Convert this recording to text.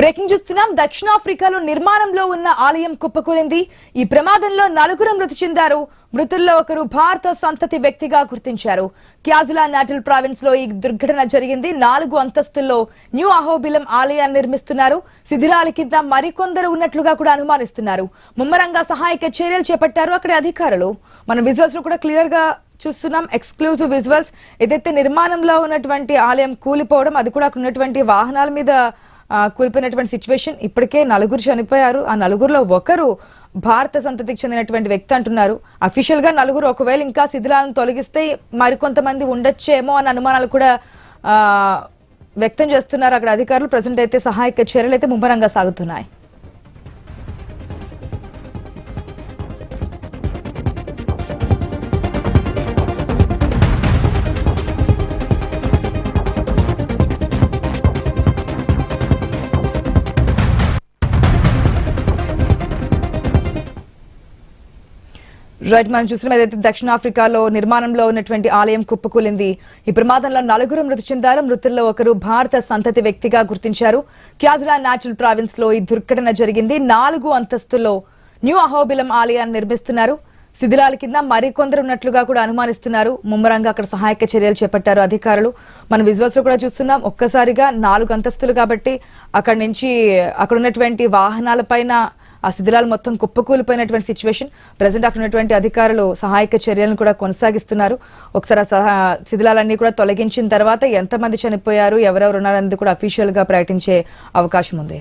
Breaking చూస్తున్నాం. దక్షిణాఫ్రికాలో నిర్మాణంలో ఉన్న ఆలయం కుప్పకూలింది. ఈ ప్రమాదంలో 4 మృతి చెందారు. మృతుల్లో ఒకరు భారత సంతతి వ్యక్తిగా గుర్తించారు. క్యాజులా-నాటల్ ప్రావిన్స్ లో ఈ దుర్ఘటన జరిగింది. 4 అంతస్తుల్లో న్యూ అహోబిలం ఆలయాన్ని నిర్మిస్తున్నారు. శిథిలాల కింద మరికొందరు ఉన్నట్లుగా కూడా అనుమానిస్తున్నారు. ముమ్మరంగా సహాయక చర్యలు చేపట్టారు అక్కడి అధికారులు. మనం విజువల్స్ లో కూడా క్లియర్ గా చూస్తున్నాం. Exclusive visuals. ఏదైతే నిర్మాణంలో ఉన్నటువంటి ఆలయం కూలిపోవడం, అది కూడా అక్కడ ఉన్నటువంటి వాహనాల మీద కూలిపోయినటువంటి సిచ్యువేషన్. ఇప్పటికే 4 చనిపోయారు. ఆ 4లో ఒకరు భారత సంతతికి చెందినటువంటి వ్యక్తి అంటున్నారు. అఫీషియల్ గా 4, ఒకవేళ ఇంకా శిథిలాలను తొలగిస్తే మరికొంతమంది ఉండొచ్చేమో అన్న అనుమానాలు కూడా వ్యక్తం చేస్తున్నారు అక్కడ అధికారులు. ప్రజెంట్ అయితే సహాయక చర్యలు అయితే ముమ్మరంగా సాగుతున్నాయి. రైట్, మనం చూసిన ఏదైతే దక్షిణాఫ్రికాలో నిర్మాణంలో ఉన్నటువంటి ఆలయం కుప్పకూలింది. ఈ ప్రమాదంలో 4 మృతి చెందారు. మృతుల్లో ఒకరు భారత సంతతి వ్యక్తిగా గుర్తించారు. క్యాజులా-నాటల్ ప్రావిన్స్ లో ఈ దుర్ఘటన జరిగింది. 4 అంతస్తుల్లో న్యూ అహోబిలం ఆలయాన్ని నిర్మిస్తున్నారు. శిథిలాల కింద మరికొందరు ఉన్నట్లుగా కూడా అనుమానిస్తున్నారు. ముమ్మరంగా అక్కడ సహాయక చర్యలు చేపట్టారు అధికారులు. మన విజువల్స్ లో కూడా చూస్తున్నాం. ఒక్కసారిగా 4 అంతస్తులు కాబట్టి అక్కడ నుంచి అక్కడ ఉన్నటువంటి వాహనాలపైన ఆ శిథిలాలు మొత్తం కుప్పకూలిపోయినటువంటి సిచ్యువేషన్. ప్రజెంట్ అక్కడ ఉన్నటువంటి అధికారులు సహాయక చర్యలను కూడా కొనసాగిస్తున్నారు. ఒకసారి శిథిలాలన్నీ కూడా తొలగించిన తర్వాత ఎంతమంది చనిపోయారు, ఎవరెవరు ఉన్నారనేది కూడా అఫీషియల్ గా ప్రకటించే అవకాశం ఉంది.